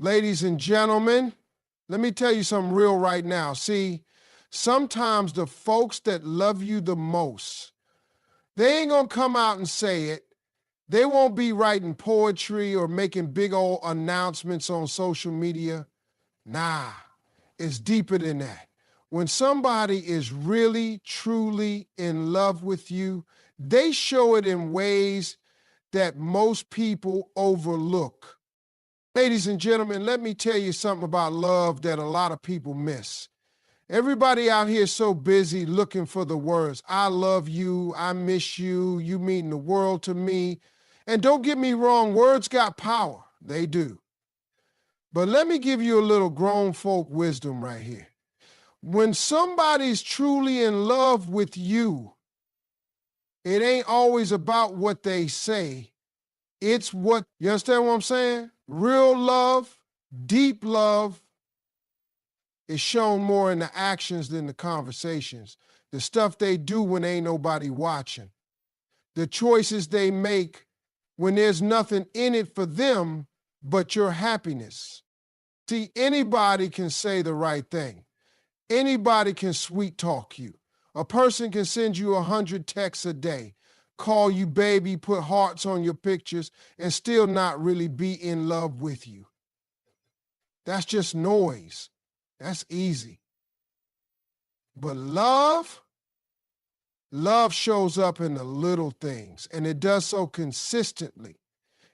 Ladies and gentlemen, let me tell you something real right now. See, sometimes the folks that love you the most, they ain't gonna come out and say it. They won't be writing poetry or making big old announcements on social media. Nah, it's deeper than that. When somebody is really, truly in love with you, they show it in ways that most people overlook. Ladies and gentlemen, let me tell you something about love that a lot of people miss. Everybody out here is so busy looking for the words, I love you, I miss you, you mean the world to me. And don't get me wrong, words got power. They do. But let me give you a little grown folk wisdom right here. When somebody's truly in love with you, it ain't always about what they say. It's what, you understand what I'm saying? Real love, deep love is shown more in the actions than the conversations. The stuff they do when ain't nobody watching. The choices they make when there's nothing in it for them but your happiness. See, anybody can say the right thing. Anybody can sweet talk you. A person can send you 100 texts a day, call you baby, put hearts on your pictures, and still not really be in love with you. That's just noise. That's easy. But love shows up in the little things, and it does so consistently.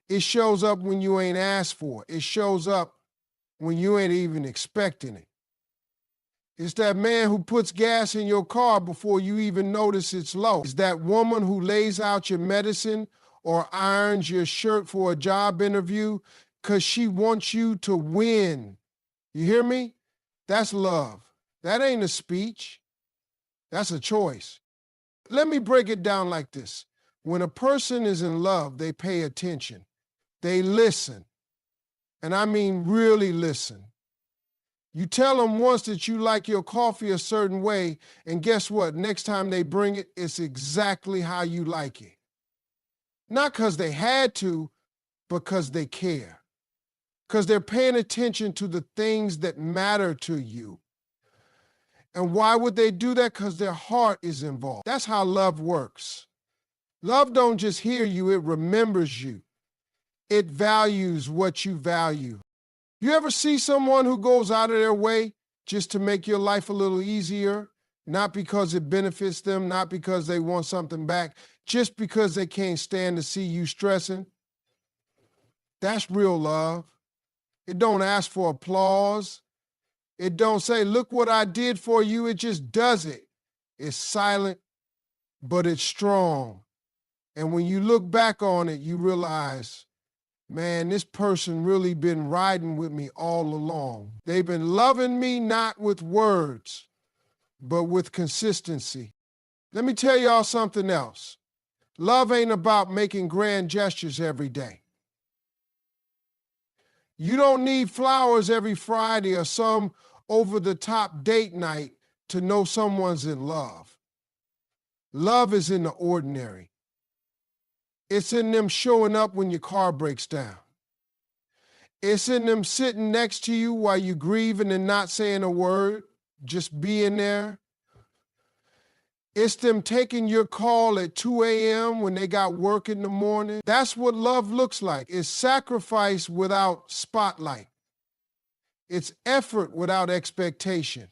It shows up when you ain't asked for it. It shows up when you ain't even expecting it. It's that man who puts gas in your car before you even notice it's low. It's that woman who lays out your medicine or irons your shirt for a job interview because she wants you to win. You hear me? That's love. That ain't a speech. That's a choice. Let me break it down like this. When a person is in love, they pay attention. They listen. And I mean really listen. You tell them once that you like your coffee a certain way, and guess what? Next time they bring it, it's exactly how you like it. Not because they had to, but because they care. Because they're paying attention to the things that matter to you. And why would they do that? Because their heart is involved. That's how love works. Love don't just hear you, it remembers you. It values what you value. You ever see someone who goes out of their way just to make your life a little easier? Not because it benefits them, not because they want something back, just because they can't stand to see you stressing? That's real love. It don't ask for applause. It don't say, look what I did for you. It just does it. It's silent, but it's strong. And when you look back on it, you realize, man, this person really been riding with me all along. They've been loving me not with words, but with consistency. Let me tell y'all something else. Love ain't about making grand gestures every day. You don't need flowers every Friday or some over-the-top date night to know someone's in love. Love is in the ordinary. It's in them showing up when your car breaks down. It's in them sitting next to you while you're grieving and not saying a word, just being there. It's them taking your call at 2 a.m. when they got work in the morning. That's what love looks like. It's sacrifice without spotlight. It's effort without expectation.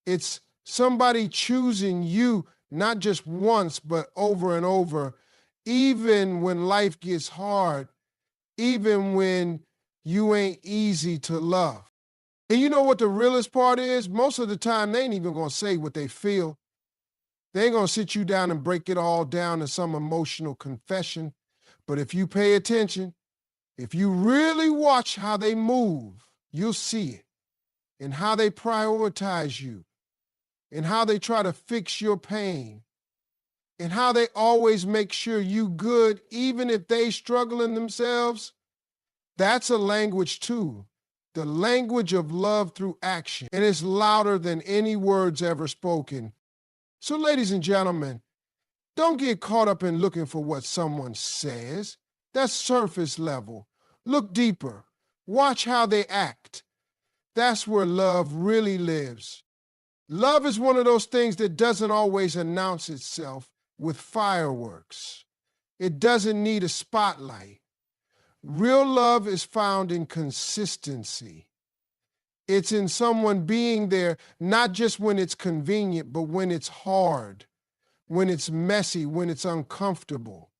It's somebody choosing you not just once, but over and over, even when life gets hard, even when you ain't easy to love. And you know what the realest part is? Most of the time, they ain't even gonna say what they feel. They ain't gonna sit you down and break it all down in some emotional confession. But if you pay attention, if you really watch how they move, you'll see it in how they prioritize you, in how they try to fix your pain, and how they always make sure you good, even if they struggling themselves. That's a language too, the language of love through action. And it's louder than any words ever spoken. So ladies and gentlemen, don't get caught up in looking for what someone says. That's surface level. Look deeper. Watch how they act. That's where love really lives. Love is one of those things that doesn't always announce itself with fireworks. It doesn't need a spotlight. Real love is found in consistency. It's in someone being there, not just when it's convenient, but when it's hard, when it's messy, when it's uncomfortable.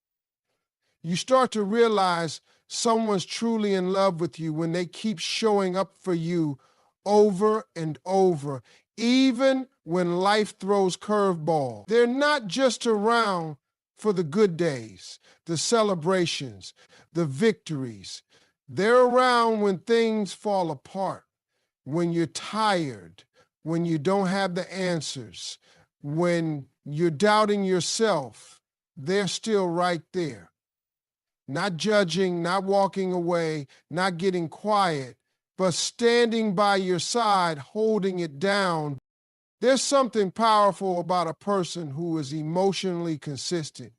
You start to realize someone's truly in love with you when they keep showing up for you over and over, even when life throws curveballs. They're not just around for the good days, the celebrations, the victories. They're around when things fall apart, when you're tired, when you don't have the answers, when you're doubting yourself. They're still right there. Not judging, not walking away, not getting quiet, but standing by your side, holding it down. There's something powerful about a person who is emotionally consistent.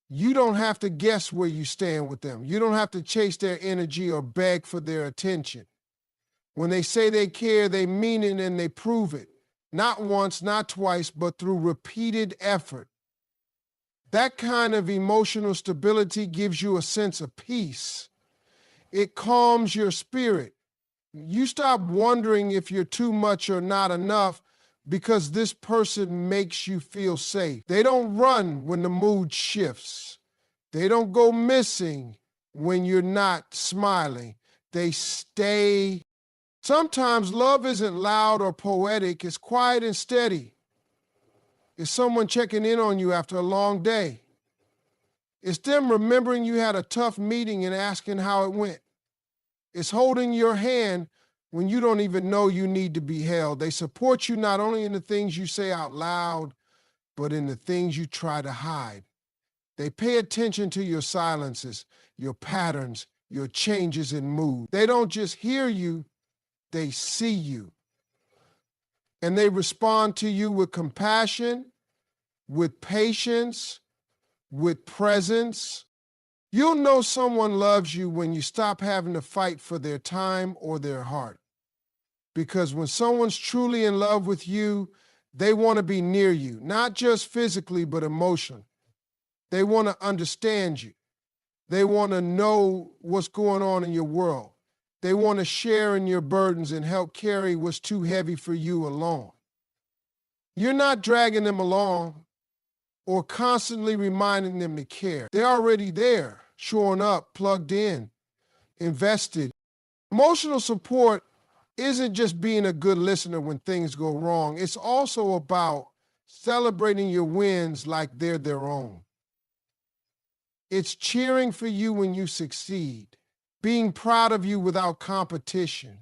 You don't have to guess where you stand with them. You don't have to chase their energy or beg for their attention. When they say they care, they mean it and they prove it. Not once, not twice, but through repeated effort. That kind of emotional stability gives you a sense of peace. It calms your spirit. You stop wondering if you're too much or not enough because this person makes you feel safe. They don't run when the mood shifts. They don't go missing when you're not smiling. They stay. Sometimes love isn't loud or poetic. It's quiet and steady. It's someone checking in on you after a long day. It's them remembering you had a tough meeting and asking how it went. It's holding your hand when you don't even know you need to be held. They support you not only in the things you say out loud, but in the things you try to hide. They pay attention to your silences, your patterns, your changes in mood. They don't just hear you, they see you. And they respond to you with compassion, with patience, with presence. You'll know someone loves you when you stop having to fight for their time or their heart. Because when someone's truly in love with you, they want to be near you, not just physically, but emotionally. They want to understand you. They want to know what's going on in your world. They want to share in your burdens and help carry what's too heavy for you alone. You're not dragging them along or constantly reminding them to care. They're already there, showing up, plugged in, invested. Emotional support isn't just being a good listener when things go wrong. It's also about celebrating your wins like they're their own. It's cheering for you when you succeed, being proud of you without competition,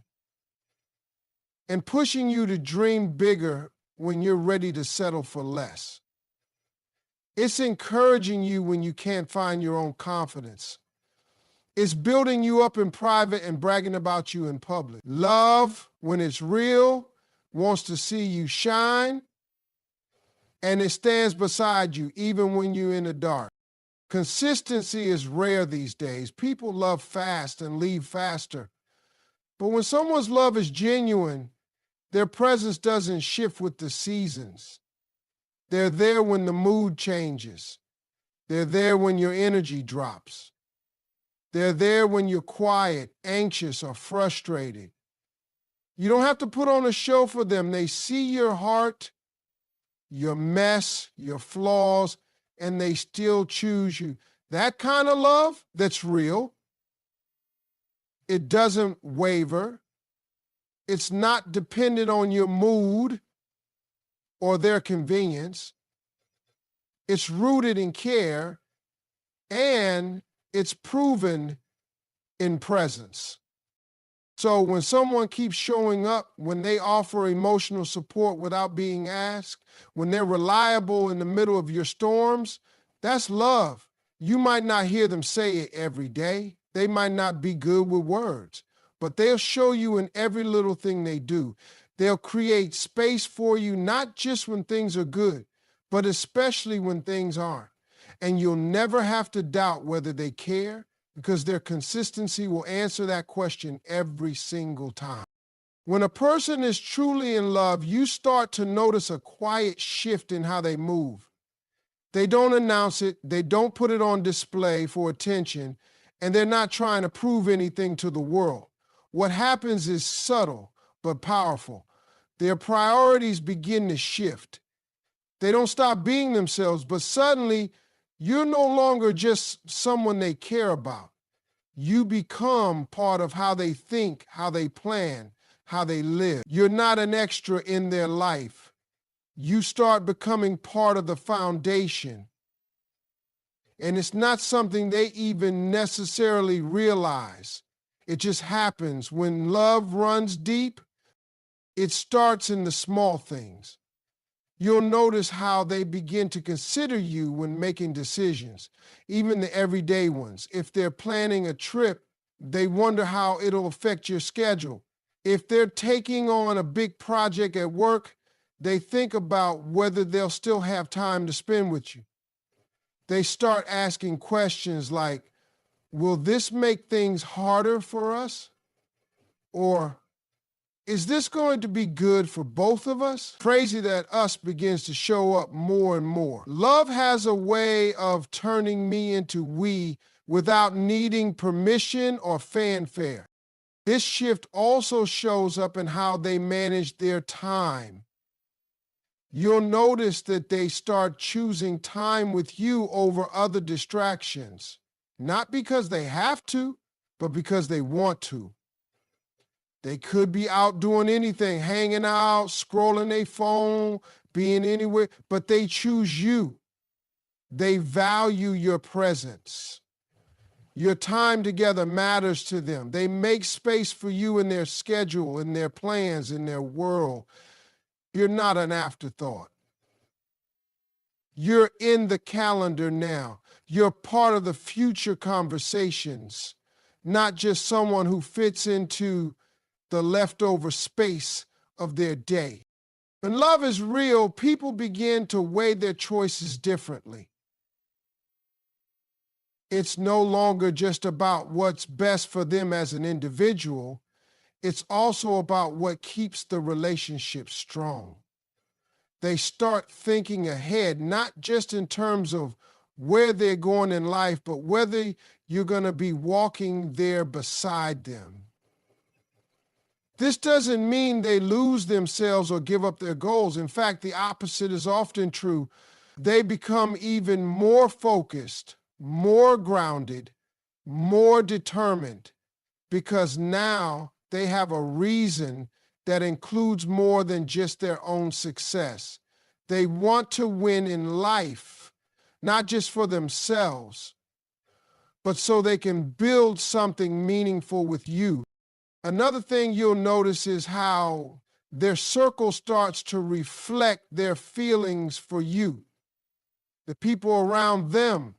and pushing you to dream bigger when you're ready to settle for less. It's encouraging you when you can't find your own confidence. It's building you up in private and bragging about you in public. Love, when it's real, wants to see you shine, and it stands beside you even when you're in the dark. Consistency is rare these days. People love fast and leave faster. But when someone's love is genuine, their presence doesn't shift with the seasons. They're there when the mood changes. They're there when your energy drops. They're there when you're quiet, anxious, or frustrated. You don't have to put on a show for them. They see your heart, your mess, your flaws, and they still choose you. That kind of love that's real. It doesn't waver. It's not dependent on your mood or their convenience. It's rooted in care, and it's proven in presence. So when someone keeps showing up, when they offer emotional support without being asked, when they're reliable in the middle of your storms, that's love. You might not hear them say it every day. They might not be good with words, but they'll show you in every little thing they do. They'll create space for you, not just when things are good, but especially when things aren't. And you'll never have to doubt whether they care, because their consistency will answer that question every single time. When a person is truly in love, you start to notice a quiet shift in how they move. They don't announce it, they don't put it on display for attention, and they're not trying to prove anything to the world. What happens is subtle but powerful. Their priorities begin to shift. They don't stop being themselves, but suddenly you're no longer just someone they care about. You become part of how they think, how they plan, how they live. You're not an extra in their life. You start becoming part of the foundation. And it's not something they even necessarily realize. It just happens. When love runs deep, it starts in the small things. You'll notice how they begin to consider you when making decisions, even the everyday ones. If they're planning a trip, they wonder how it'll affect your schedule. If they're taking on a big project at work, they think about whether they'll still have time to spend with you. They start asking questions like, will this make things harder for us? Or, is this going to be good for both of us? Crazy that us begins to show up more and more. Love has a way of turning me into we without needing permission or fanfare. This shift also shows up in how they manage their time. You'll notice that they start choosing time with you over other distractions, not because they have to, but because they want to. They could be out doing anything, hanging out, scrolling their phone, being anywhere, but they choose you. They value your presence. Your time together matters to them. They make space for you in their schedule, in their plans, in their world. You're not an afterthought. You're in the calendar now. You're part of the future conversations, not just someone who fits into the leftover space of their day. When love is real, people begin to weigh their choices differently. It's no longer just about what's best for them as an individual. It's also about what keeps the relationship strong. They start thinking ahead, not just in terms of where they're going in life, but whether you're going to be walking there beside them. This doesn't mean they lose themselves or give up their goals. In fact, the opposite is often true. They become even more focused, more grounded, more determined, because now they have a reason that includes more than just their own success. They want to win in life, not just for themselves, but so they can build something meaningful with you. Another thing you'll notice is how their circle starts to reflect their feelings for you. The people around them,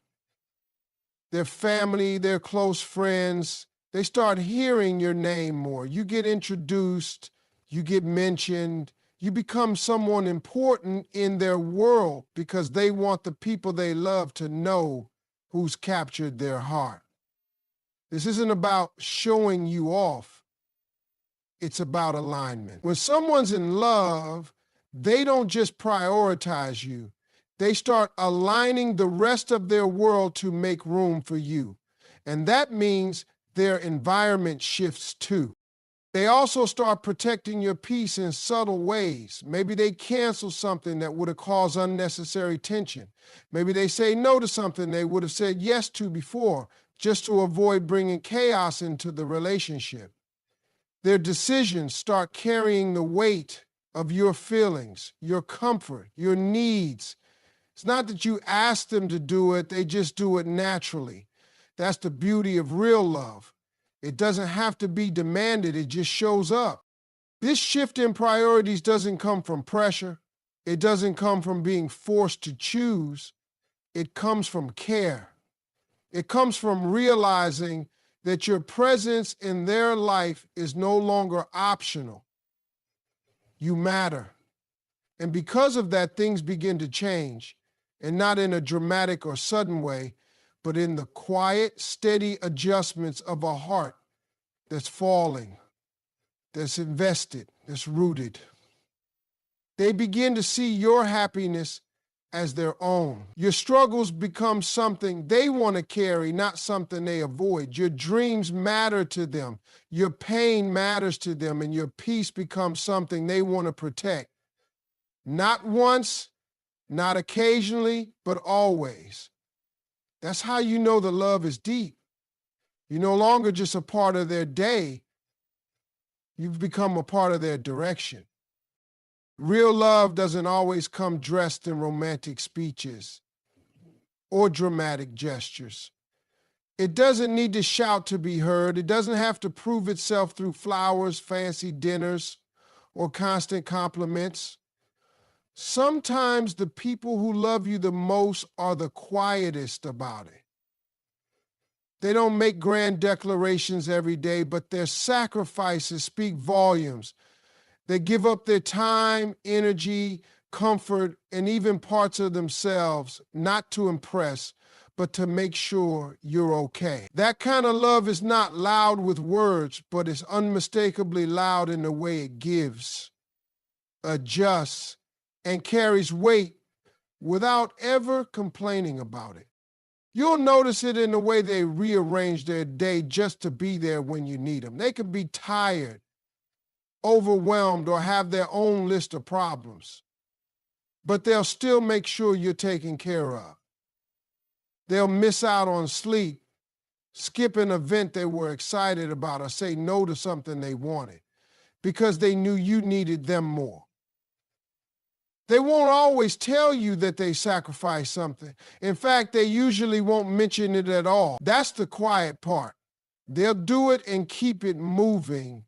their family, their close friends, they start hearing your name more. You get introduced, you get mentioned, you become someone important in their world because they want the people they love to know who's captured their heart. This isn't about showing you off. It's about alignment. When someone's in love, they don't just prioritize you. They start aligning the rest of their world to make room for you. And that means their environment shifts too. They also start protecting your peace in subtle ways. Maybe they cancel something that would have caused unnecessary tension. Maybe they say no to something they would have said yes to before, just to avoid bringing chaos into the relationship. Their decisions start carrying the weight of your feelings, your comfort, your needs. It's not that you ask them to do it, they just do it naturally. That's the beauty of real love. It doesn't have to be demanded, it just shows up. This shift in priorities doesn't come from pressure. It doesn't come from being forced to choose. It comes from care. It comes from realizing that your presence in their life is no longer optional. You matter. And because of that, things begin to change, and not in a dramatic or sudden way, but in the quiet, steady adjustments of a heart that's falling, that's invested, that's rooted. They begin to see your happiness as their own. Your struggles become something they want to carry, not something they avoid. Your dreams matter to them. Your pain matters to them, and your peace becomes something they want to protect. Not once, not occasionally, but always. That's how you know the love is deep. You're no longer just a part of their day. You've become a part of their direction. Real love doesn't always come dressed in romantic speeches or dramatic gestures. It doesn't need to shout to be heard. It doesn't have to prove itself through flowers, fancy dinners, or constant compliments. Sometimes the people who love you the most are the quietest about it. They don't make grand declarations every day, but their sacrifices speak volumes. They give up their time, energy, comfort, and even parts of themselves, not to impress, but to make sure you're okay. That kind of love is not loud with words, but it's unmistakably loud in the way it gives, adjusts, and carries weight without ever complaining about it. You'll notice it in the way they rearrange their day just to be there when you need them. They can be tired, overwhelmed, or have their own list of problems, but they'll still make sure you're taken care of. They'll miss out on sleep, skip an event they were excited about, or say no to something they wanted because they knew you needed them more. They won't always tell you that they sacrificed something. In fact, they usually won't mention it at all. That's the quiet part. They'll do it and keep it moving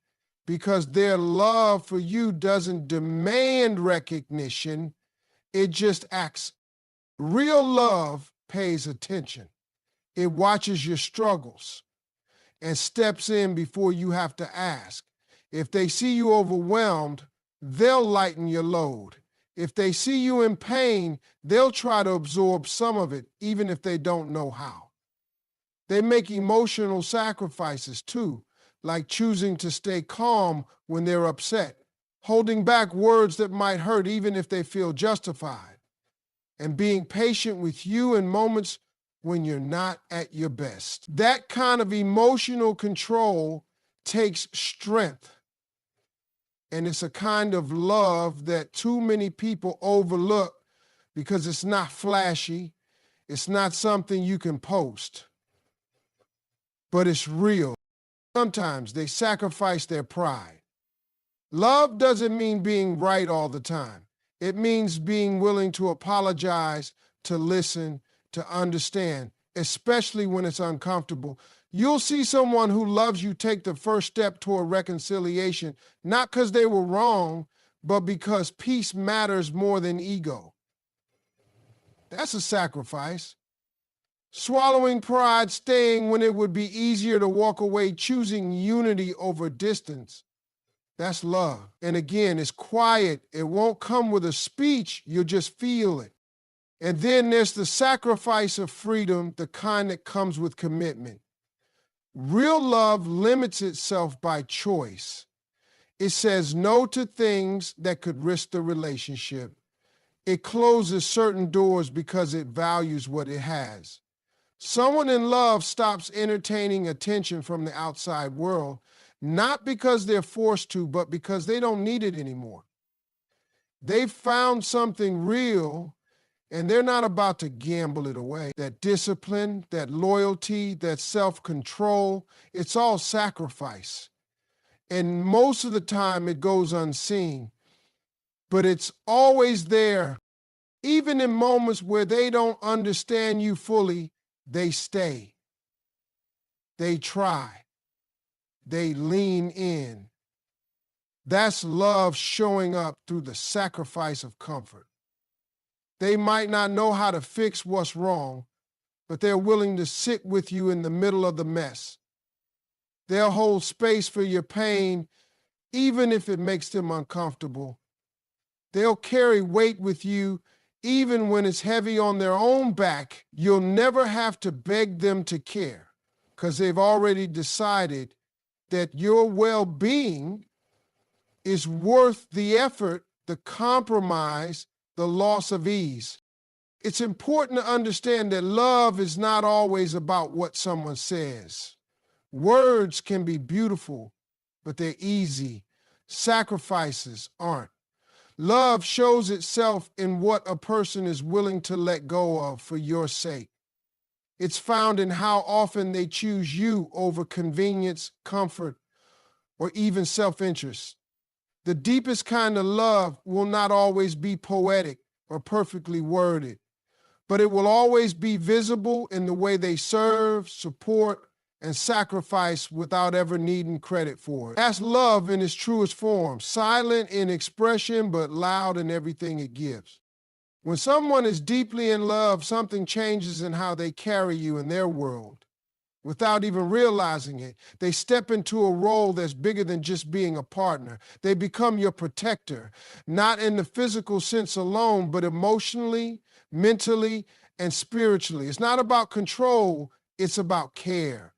because their love for you doesn't demand recognition. It just acts. Real love pays attention. It watches your struggles and steps in before you have to ask. If they see you overwhelmed, they'll lighten your load. If they see you in pain, they'll try to absorb some of it, even if they don't know how. They make emotional sacrifices too, like choosing to stay calm when they're upset, holding back words that might hurt even if they feel justified, and being patient with you in moments when you're not at your best. That kind of emotional control takes strength. And it's a kind of love that too many people overlook because it's not flashy. It's not something you can post. But it's real. Sometimes they sacrifice their pride. Love doesn't mean being right all the time. It means being willing to apologize, to listen, to understand, especially when it's uncomfortable. You'll see someone who loves you take the first step toward reconciliation, not because they were wrong, but because peace matters more than ego. That's a sacrifice. Swallowing pride, staying when it would be easier to walk away, choosing unity over distance. That's love. And again, it's quiet. It won't come with a speech. You'll just feel it. And then there's the sacrifice of freedom, the kind that comes with commitment. Real love limits itself by choice. It says no to things that could risk the relationship. It closes certain doors because it values what it has. Someone in love stops entertaining attention from the outside world, not because they're forced to, but because they don't need it anymore. They've found something real, and they're not about to gamble it away. That discipline, that loyalty, that self-control, it's all sacrifice. And most of the time it goes unseen, but it's always there. Even in moments where they don't understand you fully, they stay. They try. They lean in. That's love showing up through the sacrifice of comfort. They might not know how to fix what's wrong, but they're willing to sit with you in the middle of the mess. They'll hold space for your pain, even if it makes them uncomfortable. They'll carry weight with you, even when it's heavy on their own back, you'll never have to beg them to care because they've already decided that your well-being is worth the effort, the compromise, the loss of ease. It's important to understand that love is not always about what someone says. Words can be beautiful, but they're easy. Sacrifices aren't. Love shows itself in what a person is willing to let go of for your sake. It's found in how often they choose you over convenience, comfort, or even self-interest. The deepest kind of love will not always be poetic or perfectly worded, but it will always be visible in the way they serve, support, and sacrifice without ever needing credit for it. That's love in its truest form, silent in expression, but loud in everything it gives. When someone is deeply in love, something changes in how they carry you in their world. Without even realizing it, they step into a role that's bigger than just being a partner. They become your protector, not in the physical sense alone, but emotionally, mentally, and spiritually. It's not about control, it's about care.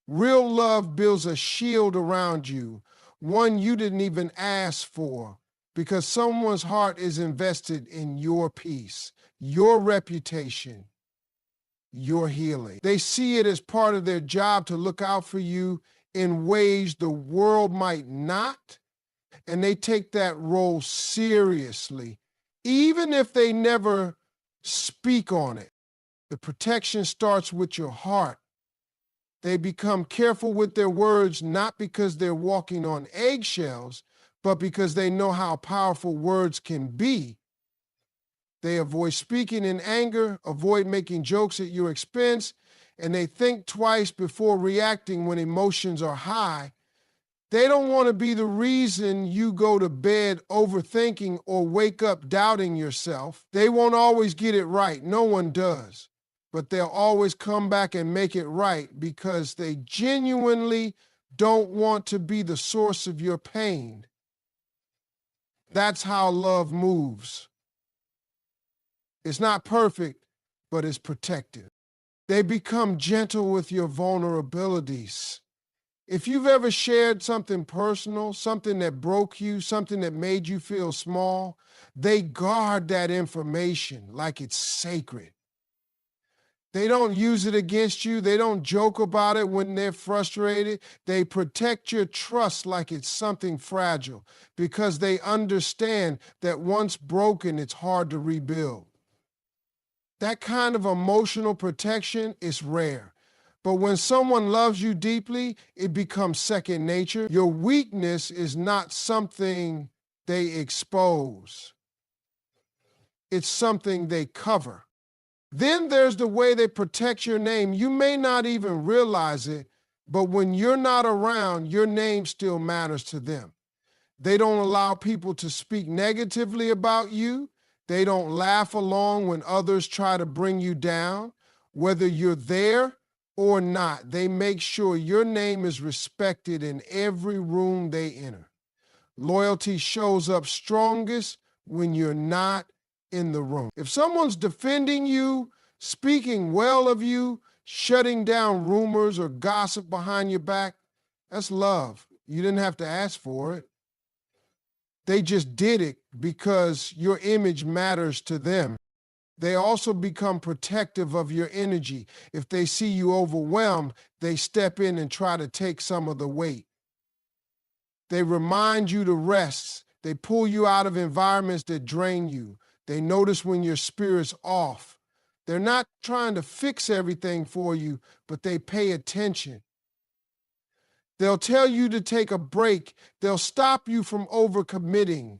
Real love builds a shield around you, one you didn't even ask for, because someone's heart is invested in your peace, your reputation, your healing. They see it as part of their job to look out for you in ways the world might not, and they take that role seriously, even if they never speak on it. The protection starts with your heart. They become careful with their words, not because they're walking on eggshells, but because they know how powerful words can be. They avoid speaking in anger, avoid making jokes at your expense, and they think twice before reacting when emotions are high. They don't want to be the reason you go to bed overthinking or wake up doubting yourself. They won't always get it right. No one does. But they'll always come back and make it right because they genuinely don't want to be the source of your pain. That's how love moves. It's not perfect, but it's protective. They become gentle with your vulnerabilities. If you've ever shared something personal, something that broke you, something that made you feel small, they guard that information like it's sacred. They don't use it against you. They don't joke about it when they're frustrated. They protect your trust like it's something fragile because they understand that once broken, it's hard to rebuild. That kind of emotional protection is rare. But when someone loves you deeply, it becomes second nature. Your weakness is not something they expose. It's something they cover. Then there's the way they protect your name. You may not even realize it, but when you're not around, your name still matters to them. They don't allow people to speak negatively about you. They don't laugh along when others try to bring you down. Whether you're there or not, they make sure your name is respected in every room they enter. Loyalty shows up strongest when you're not in the room. If someone's defending you, speaking well of you, shutting down rumors or gossip behind your back, that's love. You didn't have to ask for it. They just did it because your image matters to them. They also become protective of your energy. If they see you overwhelmed, they step in and try to take some of the weight. They remind you to rest. They pull you out of environments that drain you. They notice when your spirit's off. They're not trying to fix everything for you, but they pay attention. They'll tell you to take a break. They'll stop you from overcommitting.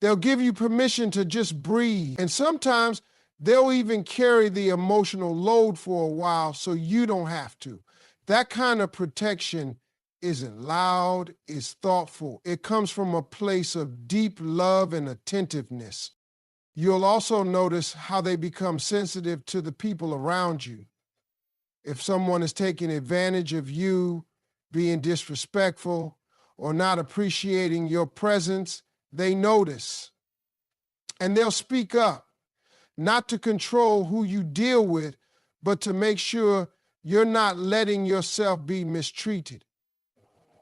They'll give you permission to just breathe. And sometimes they'll even carry the emotional load for a while so you don't have to. That kind of protection isn't loud, it's thoughtful. It comes from a place of deep love and attentiveness. You'll also notice how they become sensitive to the people around you. If someone is taking advantage of you, being disrespectful, or not appreciating your presence, they notice. And they'll speak up, not to control who you deal with, but to make sure you're not letting yourself be mistreated.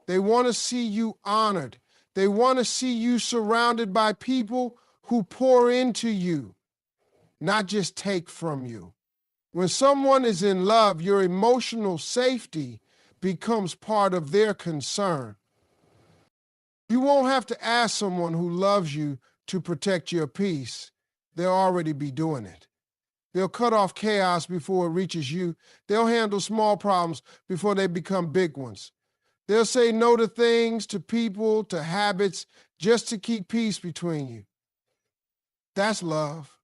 They want to see you honored. They want to see you surrounded by people who pour into you, not just take from you. When someone is in love, your emotional safety becomes part of their concern. You won't have to ask someone who loves you to protect your peace. They'll already be doing it. They'll cut off chaos before it reaches you. They'll handle small problems before they become big ones. They'll say no to things, to people, to habits, just to keep peace between you. That's love.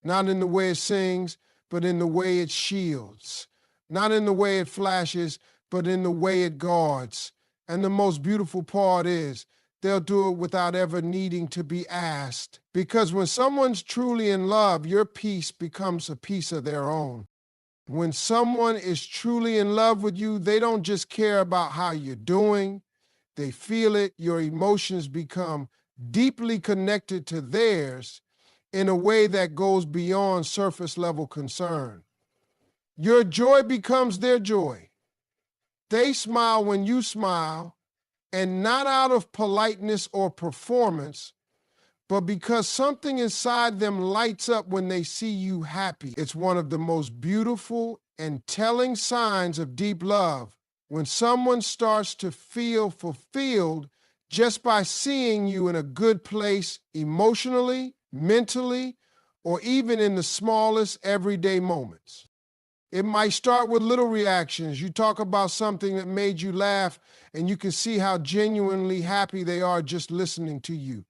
Not in the way it sings, but in the way it shields. Not in the way it flashes, but in the way it guards. And the most beautiful part is, they'll do it without ever needing to be asked. Because when someone's truly in love, your peace becomes a piece of their own. When someone is truly in love with you, they don't just care about how you're doing. They feel it. Your emotions become deeply connected to theirs in a way that goes beyond surface level concern. Your joy becomes their joy. They smile when you smile, and not out of politeness or performance, but because something inside them lights up when they see you happy. It's one of the most beautiful and telling signs of deep love when someone starts to feel fulfilled just by seeing you in a good place emotionally, mentally, or even in the smallest everyday moments. It might start with little reactions. You talk about something that made you laugh, and you can see how genuinely happy they are just listening to you.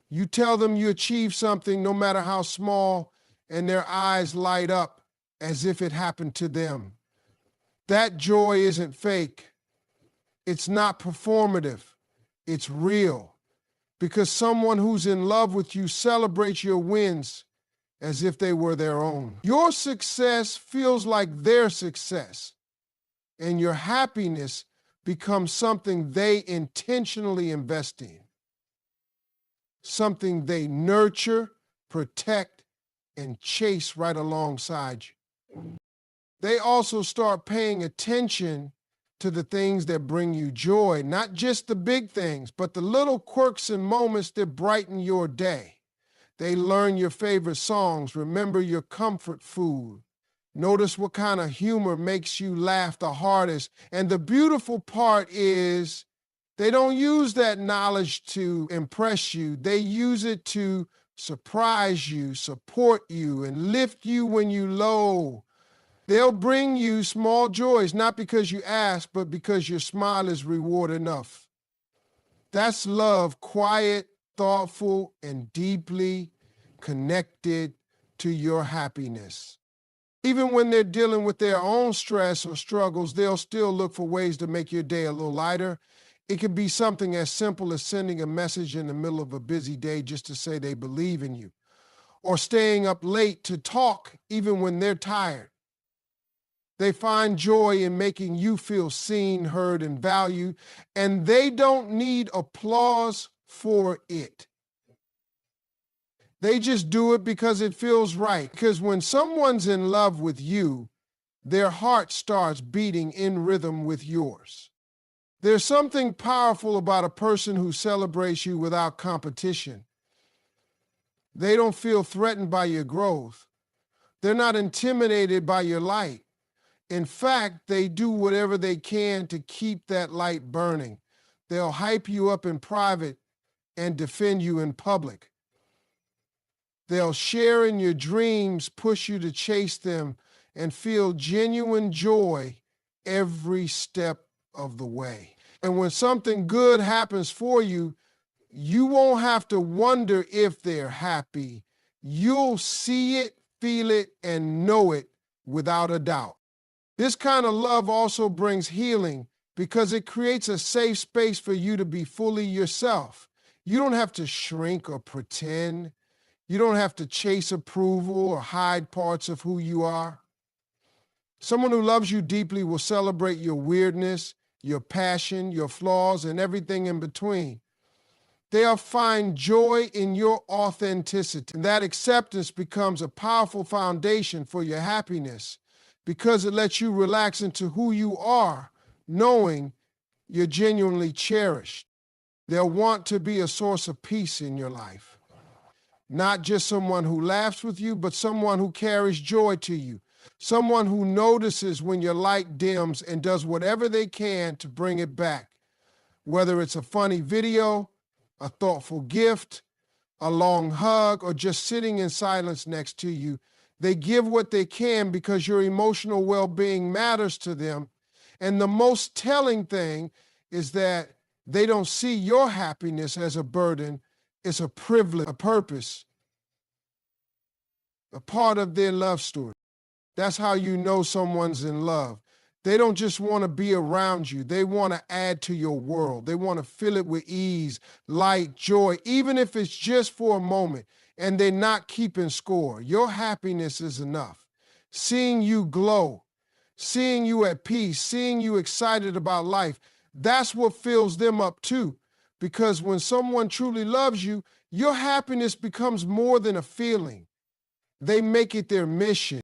You tell them you achieved something, no matter how small, and their eyes light up as if it happened to them. That joy isn't fake. It's not performative. It's real. Because someone who's in love with you celebrates your wins as if they were their own. Your success feels like their success, and your happiness becomes something they intentionally invest in, something they nurture, protect, and chase right alongside you. They also start paying attention to the things that bring you joy, not just the big things, but the little quirks and moments that brighten your day. They learn your favorite songs, remember your comfort food, notice what kind of humor makes you laugh the hardest. And the beautiful part is they don't use that knowledge to impress you. They use it to surprise you, support you, and lift you when you're low. They'll bring you small joys, not because you ask, but because your smile is reward enough. That's love, quiet, thoughtful, and deeply connected to your happiness. Even when they're dealing with their own stress or struggles, they'll still look for ways to make your day a little lighter. It could be something as simple as sending a message in the middle of a busy day just to say they believe in you, or staying up late to talk even when they're tired. They find joy in making you feel seen, heard, and valued, and they don't need applause for it. They just do it because it feels right. Because when someone's in love with you, their heart starts beating in rhythm with yours. There's something powerful about a person who celebrates you without competition. They don't feel threatened by your growth. They're not intimidated by your light. In fact, they do whatever they can to keep that light burning. They'll hype you up in private and defend you in public. They'll share in your dreams, push you to chase them, and feel genuine joy every step of the way. And when something good happens for you, you won't have to wonder if they're happy. You'll see it, feel it, and know it without a doubt. This kind of love also brings healing because it creates a safe space for you to be fully yourself. You don't have to shrink or pretend. You don't have to chase approval or hide parts of who you are. Someone who loves you deeply will celebrate your weirdness, your passion, your flaws, and everything in between. They'll find joy in your authenticity. And that acceptance becomes a powerful foundation for your happiness because it lets you relax into who you are, knowing you're genuinely cherished. They'll want to be a source of peace in your life. Not just someone who laughs with you, but someone who carries joy to you. Someone who notices when your light dims and does whatever they can to bring it back. Whether it's a funny video, a thoughtful gift, a long hug, or just sitting in silence next to you, they give what they can because your emotional well-being matters to them. And the most telling thing is that they don't see your happiness as a burden. It's a privilege, a purpose, a part of their love story. That's how you know someone's in love. They don't just want to be around you. They want to add to your world. They want to fill it with ease, light, joy, even if it's just for a moment, and they're not keeping score. Your happiness is enough. Seeing you glow, seeing you at peace, seeing you excited about life, that's what fills them up too. Because when someone truly loves you, your happiness becomes more than a feeling. They make it their mission.